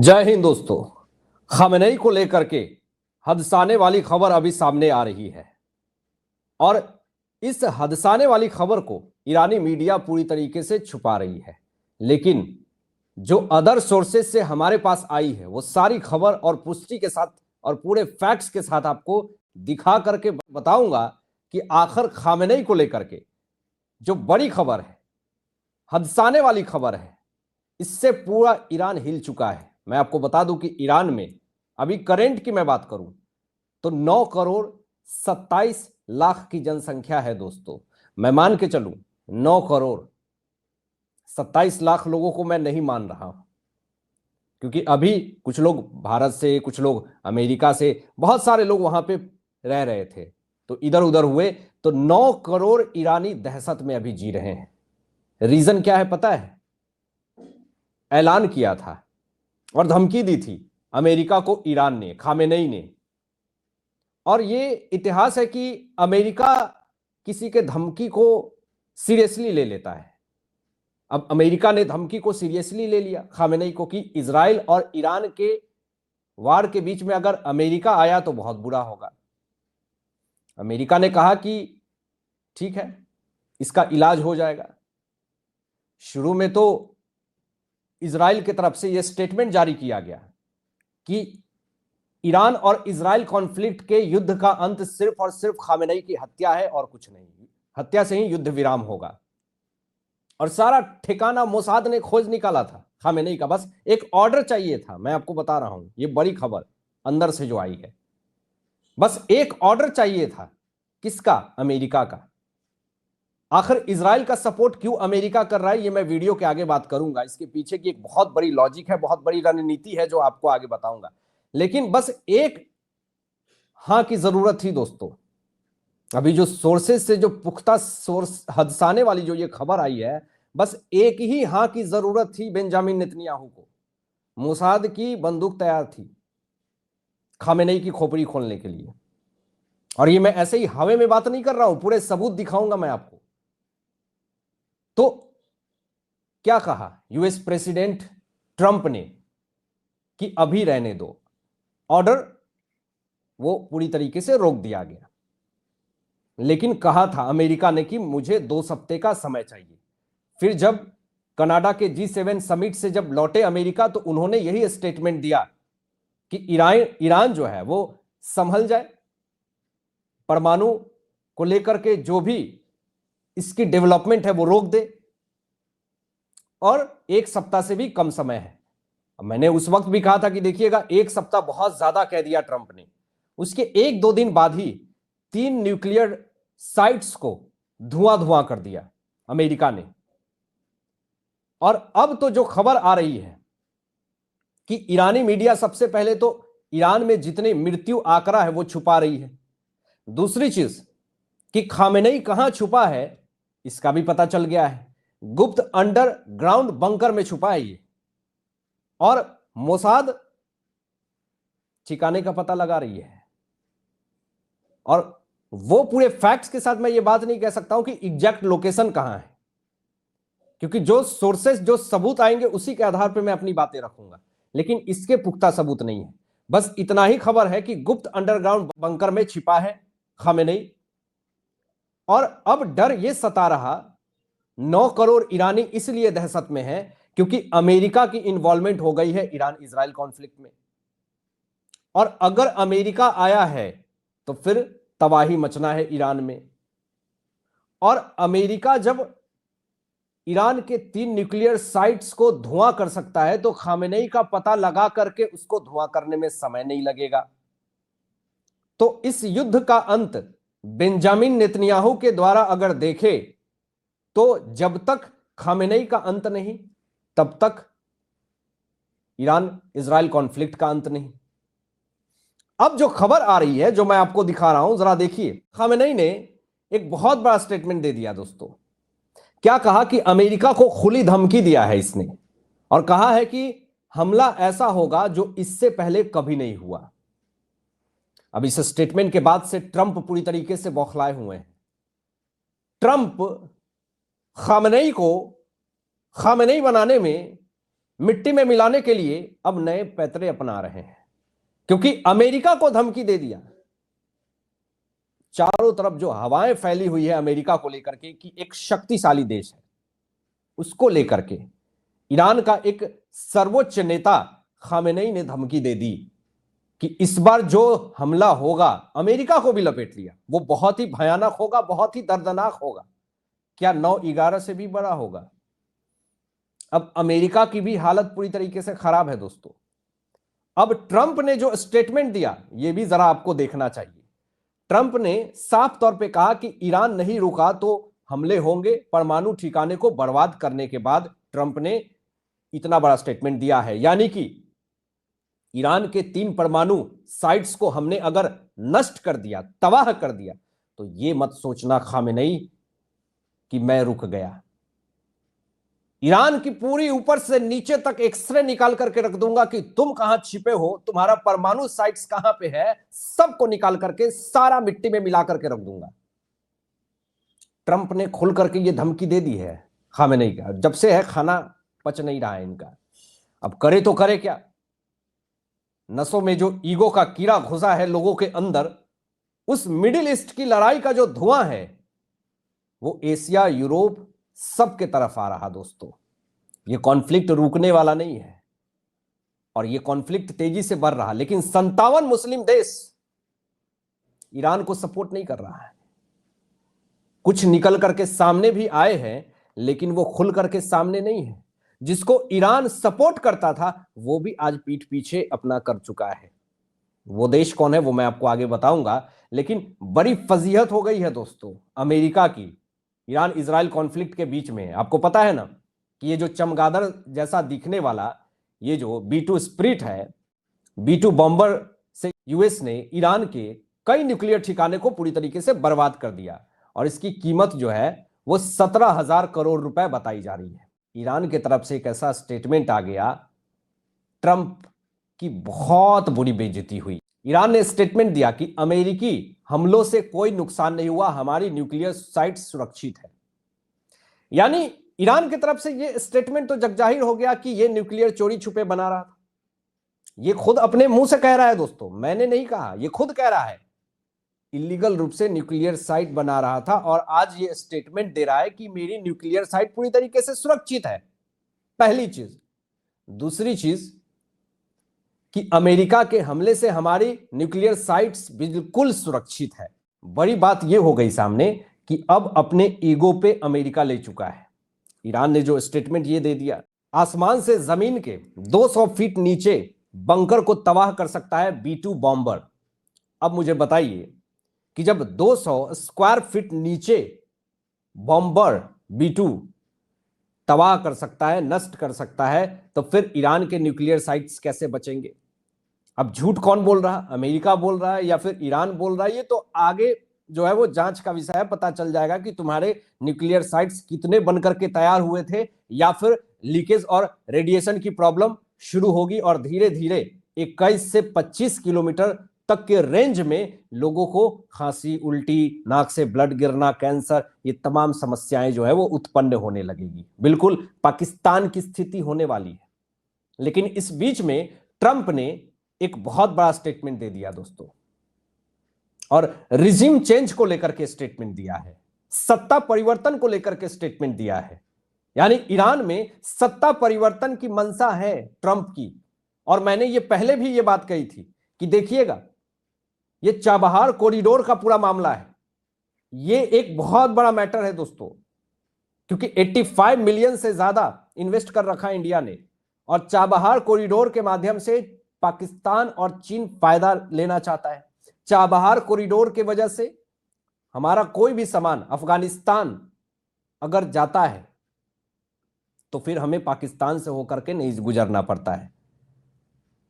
जय हिंद दोस्तों। खamenei को लेकर के हदसाने वाली खबर अभी सामने आ रही है और इस हदसाने वाली खबर को ईरानी मीडिया पूरी तरीके से छुपा रही है, लेकिन जो अदर सोर्सेज से हमारे पास आई है वो सारी खबर और पुष्टि के साथ और पूरे फैक्ट्स के साथ आपको दिखा करके बताऊंगा कि आखिर खamenei को लेकर के जो बड़ी खबर है, हदसाने वाली खबर है, इससे पूरा ईरान हिल चुका है। मैं आपको बता दूं कि ईरान में अभी करंट की मैं बात करूं तो 9 करोड़ 27 लाख की जनसंख्या है दोस्तों। मैं मान के चलूं 9 करोड़ 27 लाख लोगों को मैं नहीं मान रहा हूं, क्योंकि अभी कुछ लोग भारत से, कुछ लोग अमेरिका से, बहुत सारे लोग वहां पे रह रहे थे, तो इधर उधर हुए, तो 9 करोड़ ईरानी दहशत में अभी जी रहे हैं। रीजन क्या है पता है? ऐलान किया था और धमकी दी थी अमेरिका को ईरान ने, खामेनेई ने। और ये इतिहास है कि अमेरिका किसी के धमकी को सीरियसली ले लेता है। अब अमेरिका ने धमकी को सीरियसली ले लिया खामेनेई को कि इजराइल और ईरान के वार के बीच में अगर अमेरिका आया तो बहुत बुरा होगा। अमेरिका ने कहा कि ठीक है, इसका इलाज हो जाएगा। शुरू में तो इजराइल की तरफ से यह स्टेटमेंट जारी किया गया कि ईरान और इजराइल कॉन्फ्लिक्ट के युद्ध का अंत सिर्फ और सिर्फ खामेनेई की हत्या है और कुछ नहीं, हत्या से ही युद्ध विराम होगा। और सारा ठिकाना मोसाद ने खोज निकाला था खामेनेई का, बस एक ऑर्डर चाहिए था। मैं आपको बता रहा हूं, ये बड़ी खबर अंदर से जो आई है, बस एक ऑर्डर चाहिए था। किसका? अमेरिका का। आखिर इजराइल का सपोर्ट क्यों अमेरिका कर रहा है, ये मैं वीडियो के आगे बात करूंगा। इसके पीछे की एक बहुत बड़ी लॉजिक है, बहुत बड़ी रणनीति है जो आपको आगे बताऊंगा। लेकिन बस एक हां की जरूरत थी दोस्तों। अभी जो सोर्सेज से जो पुख्ता सोर्स हदसाने वाली जो ये खबर आई है, बस एक ही हां की जरूरत थी बेंजामिन नेतन्याहू को। मोसाद की बंदूक तैयार थी खामेनेई की खोपड़ी खोलने के लिए। और ये मैं ऐसे ही हवा में बात नहीं कर रहा हूं, पूरे सबूत दिखाऊंगा मैं आपको। तो क्या कहा यूएस प्रेसिडेंट ट्रंप ने कि अभी रहने दो, ऑर्डर वो पूरी तरीके से रोक दिया गया। लेकिन कहा था अमेरिका ने कि मुझे 2 हफ्ते का समय चाहिए। फिर जब कनाडा के G7 समिट से जब लौटे अमेरिका, तो उन्होंने यही स्टेटमेंट दिया कि ईरान जो है वो संभल जाए, परमाणु को लेकर के जो भी इसकी डेवलपमेंट है वो रोक दे, और 1 सप्ताह से भी कम समय है। मैंने उस वक्त भी कहा था कि देखिएगा 1 सप्ताह बहुत ज्यादा कह दिया ट्रंप ने। उसके 1-2 दिन बाद ही 3 न्यूक्लियर साइट्स को धुआं धुआं कर दिया अमेरिका ने। और अब तो जो खबर आ रही है कि ईरानी मीडिया सबसे पहले तो ईरान में जितने मृत्यु आंकड़ा है वो छुपा रही है। दूसरी चीज कि खामेनेई कहां छुपा है इसका भी पता चल गया है। गुप्त अंडरग्राउंड बंकर में छुपा है ये, और मोसाद ठिकाने का पता लगा रही है। और वो पूरे फैक्ट्स के साथ मैं ये बात नहीं कह सकता हूं कि एग्जैक्ट लोकेशन कहां है, क्योंकि जो सोर्सेस, जो सबूत आएंगे उसी के आधार पर मैं अपनी बातें रखूंगा, लेकिन इसके पुख्ता सबूत नहीं है। बस इतना ही खबर है कि गुप्त अंडरग्राउंड बंकर में छिपा है खामेनेई। और अब डर यह सता रहा, 9 करोड़ ईरानी इसलिए दहशत में है क्योंकि अमेरिका की इन्वॉल्वमेंट हो गई है ईरान इजराइल कॉन्फ्लिक्ट में। और अगर अमेरिका आया है तो फिर तबाही मचना है ईरान में। और अमेरिका जब ईरान के 3 न्यूक्लियर साइट्स को धुआं कर सकता है तो खामेनेई का पता लगा करके उसको धुआं करने में समय नहीं लगेगा। तो इस युद्ध का अंत बेंजामिन नेतन्याहू के द्वारा अगर देखे तो जब तक खामेनेई का अंत नहीं, तब तक ईरान इजराइल कॉन्फ्लिक्ट का अंत नहीं। अब जो खबर आ रही है जो मैं आपको दिखा रहा हूं, जरा देखिए। खामेनेई ने एक बहुत बड़ा स्टेटमेंट दे दिया दोस्तों। क्या कहा कि अमेरिका को खुली धमकी दिया है इसने, और कहा है कि हमला ऐसा होगा जो इससे पहले कभी नहीं हुआ। अब इस स्टेटमेंट के बाद से ट्रंप पूरी तरीके से बौखलाए हुए हैं। ट्रंप खामेनेई को खामेनेई बनाने में मिट्टी में मिलाने के लिए अब नए पैतरे अपना रहे हैं, क्योंकि अमेरिका को धमकी दे दिया। चारों तरफ जो हवाएं फैली हुई है अमेरिका को लेकर के कि एक शक्तिशाली देश है, उसको लेकर के ईरान का एक सर्वोच्च नेता खामेनेई ने धमकी दे दी कि इस बार जो हमला होगा अमेरिका को भी लपेट लिया, वो बहुत ही भयानक होगा, बहुत ही दर्दनाक होगा, क्या 9/11 से भी बड़ा होगा। अब अमेरिका की भी हालत पूरी तरीके से खराब है दोस्तों। अब ट्रंप ने जो स्टेटमेंट दिया ये भी जरा आपको देखना चाहिए। ट्रंप ने साफ तौर पे कहा कि ईरान नहीं रुका तो हमले होंगे। परमाणु ठिकाने को बर्बाद करने के बाद ट्रंप ने इतना बड़ा स्टेटमेंट दिया है, यानी कि ईरान के 3 परमाणु साइट्स को हमने अगर नष्ट कर दिया, तबाह कर दिया, तो ये मत सोचना खामेनेई कि मैं रुक गया। ईरान की पूरी ऊपर से नीचे तक एक्सरे निकाल करके रख दूंगा कि तुम कहां छिपे हो, तुम्हारा परमाणु साइट्स कहां पे है, सबको निकाल करके सारा मिट्टी में मिला करके रख दूंगा। ट्रंप ने खुल करके ये धमकी दे दी है खामेनेई का। जब से है खाना पच नहीं रहा है इनका, अब करे तो करे क्या। नसों में जो ईगो का कीड़ा घुसा है लोगों के अंदर, उस मिडिल ईस्ट की लड़ाई का जो धुआं है वो एशिया, यूरोप सबके तरफ आ रहा दोस्तों। ये कॉन्फ्लिक्ट रुकने वाला नहीं है और ये कॉन्फ्लिक्ट तेजी से बढ़ रहा, लेकिन 57 मुस्लिम देश ईरान को सपोर्ट नहीं कर रहा है। कुछ निकल करके सामने भी आए हैं, लेकिन वो खुल करके सामने नहीं है। जिसको ईरान सपोर्ट करता था वो भी आज पीठ पीछे अपना कर चुका है। वो देश कौन है वो मैं आपको आगे बताऊंगा, लेकिन बड़ी फजीहत हो गई है दोस्तों अमेरिका की ईरान इजराइल कॉन्फ्लिक्ट के बीच में। आपको पता है ना कि ये जो चमगादड़ जैसा दिखने वाला ये जो B2 स्पिरिट है, B2 बॉम्बर से यूएस ने ईरान के कई न्यूक्लियर ठिकाने को पूरी तरीके से बर्बाद कर दिया और इसकी कीमत जो है वो 17,000 करोड़ रुपए बताई जा रही है। ईरान की तरफ से एक ऐसा स्टेटमेंट आ गया, ट्रंप की बहुत बुरी बेइज्जती हुई। ईरान ने स्टेटमेंट दिया कि अमेरिकी हमलों से कोई नुकसान नहीं हुआ, हमारी न्यूक्लियर साइट सुरक्षित है। यानी ईरान की तरफ से यह स्टेटमेंट तो जगजाहिर हो गया कि यह न्यूक्लियर चोरी छुपे बना रहा था। यह खुद अपने मुंह से कह रहा है दोस्तों, मैंने नहीं कहा, यह खुद कह रहा है इलीगल रूप से न्यूक्लियर साइट बना रहा था और आज ये स्टेटमेंट दे रहा है कि मेरी न्यूक्लियर साइट पूरी तरीके से सुरक्षित है। पहली चीज। दूसरी चीज कि अमेरिका के हमले से हमारी न्यूक्लियर साइट्स बिल्कुल सुरक्षित है। बड़ी बात यह हो गई सामने कि अब अपने ईगो पे अमेरिका ले चुका है। ईरान ने जो स्टेटमेंट ये दे दिया, आसमान से जमीन के 200 फीट नीचे बंकर को तबाह कर सकता है B2 बॉम्बर। अब मुझे बताइए कि जब 200 स्क्वायर फीट नीचे बॉम्बर B2 तबाह कर सकता है, नष्ट कर सकता है, तो फिर ईरान के न्यूक्लियर साइट्स कैसे बचेंगे। अब झूठ कौन बोल रहा, अमेरिका बोल रहा है या फिर ईरान बोल रहा है, ये तो आगे जो है वो जांच का विषय है। पता चल जाएगा कि तुम्हारे न्यूक्लियर साइट्स कितने बनकर के तैयार हुए थे या फिर लीकेज और रेडिएशन की प्रॉब्लम शुरू होगी और धीरे धीरे 21 से 25 किलोमीटर तक के रेंज में लोगों को खांसी, उल्टी, नाक से ब्लड गिरना, कैंसर, ये तमाम समस्याएं जो है वो उत्पन्न होने लगेगी। बिल्कुल पाकिस्तान की स्थिति होने वाली है। लेकिन इस बीच में ट्रंप ने एक बहुत बड़ा स्टेटमेंट दे दिया दोस्तों और रिजिम चेंज को लेकर के स्टेटमेंट दिया है, सत्ता परिवर्तन को लेकर के स्टेटमेंट दिया है। यानी ईरान में सत्ता परिवर्तन की मंशा है ट्रंप की। और मैंने ये पहले भी ये बात कही थी कि देखिएगा ये चाबहार कॉरिडोर का पूरा मामला है, ये एक बहुत बड़ा मैटर है दोस्तों, क्योंकि 85 मिलियन से ज्यादा इन्वेस्ट कर रखा है इंडिया ने और चाबहार कॉरिडोर के माध्यम से पाकिस्तान और चीन फायदा लेना चाहता है। चाबहार कॉरिडोर के वजह से हमारा कोई भी सामान अफगानिस्तान अगर जाता है तो फिर हमें पाकिस्तान से होकर के नहीं गुजरना पड़ता है।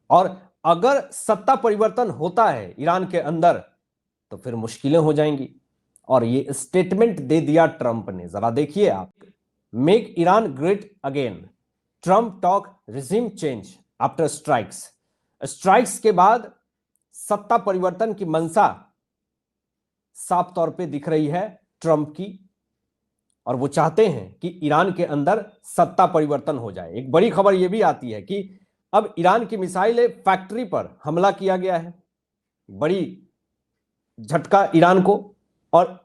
और अगर सत्ता परिवर्तन होता है ईरान के अंदर तो फिर मुश्किलें हो जाएंगी। और ये स्टेटमेंट दे दिया ट्रंप ने, जरा देखिए आप। Make Iran great again, Trump talk regime change after strikes. Strikes के बाद सत्ता परिवर्तन की मंशा साफ तौर पे दिख रही है ट्रंप की। और वो चाहते हैं कि ईरान के अंदर सत्ता परिवर्तन हो जाए। एक बड़ी खबर यह भी आती है कि अब ईरान की मिसाइल फैक्ट्री पर हमला किया गया है, बड़ी झटका ईरान को, और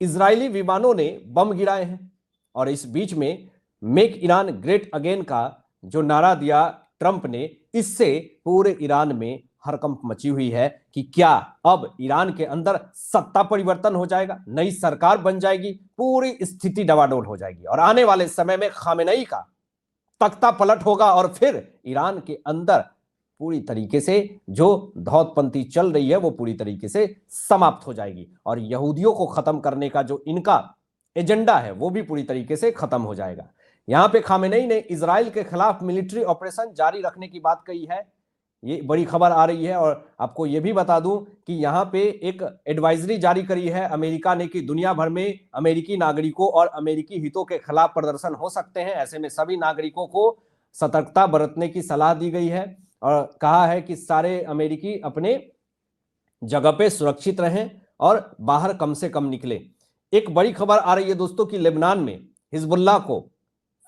इजरायली विमानों ने बम गिराए हैं। और इस बीच में मेक ईरान ग्रेट अगेन का जो नारा दिया ट्रंप ने, इससे पूरे ईरान में हड़कंप मची हुई है कि क्या अब ईरान के अंदर सत्ता परिवर्तन हो जाएगा, नई सरकार बन जाएगी, पूरी स्थिति डवाडोल हो जाएगी और आने वाले समय में खामेनेई का तख्ता पलट होगा और फिर ईरान के अंदर पूरी तरीके से जो धौतपंथी चल रही है वो पूरी तरीके से समाप्त हो जाएगी और यहूदियों को खत्म करने का जो इनका एजेंडा है वो भी पूरी तरीके से खत्म हो जाएगा। यहां पे खामेनेई ने इजराइल के खिलाफ मिलिट्री ऑपरेशन जारी रखने की बात कही है, ये बड़ी खबर आ रही है। और आपको ये भी बता दूं कि यहां पे एक एडवाइजरी जारी करी है अमेरिका ने कि दुनिया भर में अमेरिकी नागरिकों और अमेरिकी हितों के खिलाफ प्रदर्शन हो सकते हैं। ऐसे में सभी नागरिकों को सतर्कता बरतने की सलाह दी गई है और कहा है कि सारे अमेरिकी अपने जगह पे सुरक्षित रहें और बाहर कम से कम निकले। एक बड़ी खबर आ रही है दोस्तों कि लेबनान में हिजबुल्लाह को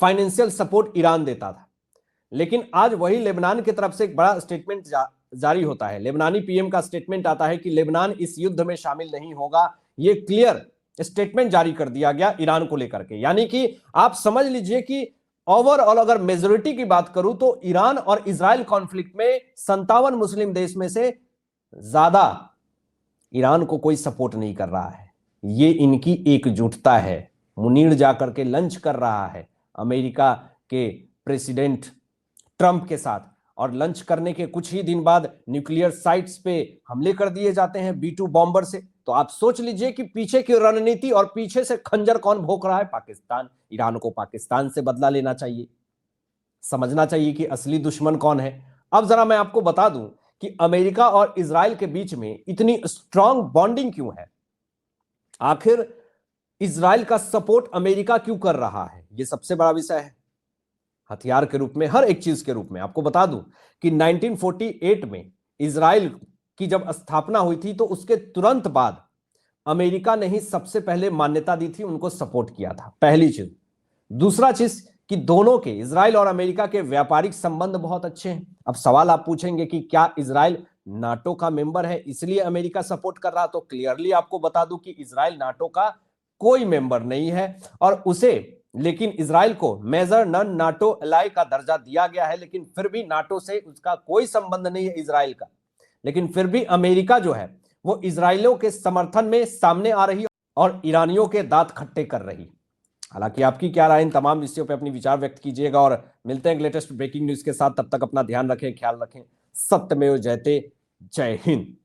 फाइनेंशियल सपोर्ट ईरान देता था, लेकिन आज वही लेबनान की तरफ से एक बड़ा स्टेटमेंट जारी होता है। लेबनानी पीएम का स्टेटमेंट आता है कि लेबनान इस युद्ध में शामिल नहीं होगा। ये क्लियर स्टेटमेंट जारी कर दिया गया ईरान को लेकर के, यानी कि आप समझ लीजिए कि ओवरऑल अगर मेजोरिटी की बात करूं तो ईरान और इजराइल कॉन्फ्लिक्ट में 57 मुस्लिम देश में से ज्यादा ईरान को कोई सपोर्ट नहीं कर रहा है। ये इनकी एकजुटता है। मुनीर जाकर के लंच कर रहा है अमेरिका के प्रेसिडेंट ट्रंप के साथ और लंच करने के कुछ ही दिन बाद न्यूक्लियर साइट्स पे हमले कर दिए जाते हैं B-2 बॉम्बर से। तो आप सोच लीजिए कि पीछे की रणनीति और पीछे से खंजर कौन भोंक रहा है, पाकिस्तान। ईरान को पाकिस्तान से बदला लेना चाहिए, समझना चाहिए कि असली दुश्मन कौन है। अब जरा मैं आपको बता दूं कि अमेरिका और इजराइल के बीच में इतनी स्ट्रांग बॉन्डिंग क्यों है, आखिर इजराइल का सपोर्ट अमेरिका क्यों कर रहा है, यह सबसे बड़ा विषय है। हथियार के रूप में, हर एक चीज के रूप में। आपको बता दूं कि 1948 में इजराइल की जब स्थापना हुई थी तो उसके तुरंत बाद अमेरिका ने ही सबसे पहले मान्यता दी थी, उनको सपोर्ट किया था, पहली चीज। दूसरा चीज कि दोनों के, इजराइल और अमेरिका के व्यापारिक संबंध बहुत अच्छे हैं। अब सवाल आप पूछेंगे कि क्या इजराइल नाटो का मेंबर है इसलिए अमेरिका सपोर्ट कर रहा, तो क्लियरली आपको बता दूं कि इजराइल नाटो का कोई मेंबर नहीं है और उसे, लेकिन इजराइल को मेजर नॉन नाटो एलाई का दर्जा दिया गया है, लेकिन फिर भी नाटो से उसका कोई संबंध नहीं है इजराइल का। लेकिन फिर भी अमेरिका जो है वो इजराइलियों के समर्थन में सामने आ रही और ईरानियों के दांत खट्टे कर रही। हालांकि आपकी क्या राय इन तमाम विषयों पे अपनी विचार व्यक्त कीजिएगा और मिलते हैं लेटेस्ट ब्रेकिंग न्यूज के साथ। तब तक अपना ध्यान रखें, ख्याल रखें। सत्यमेव जयते। जय हिंद।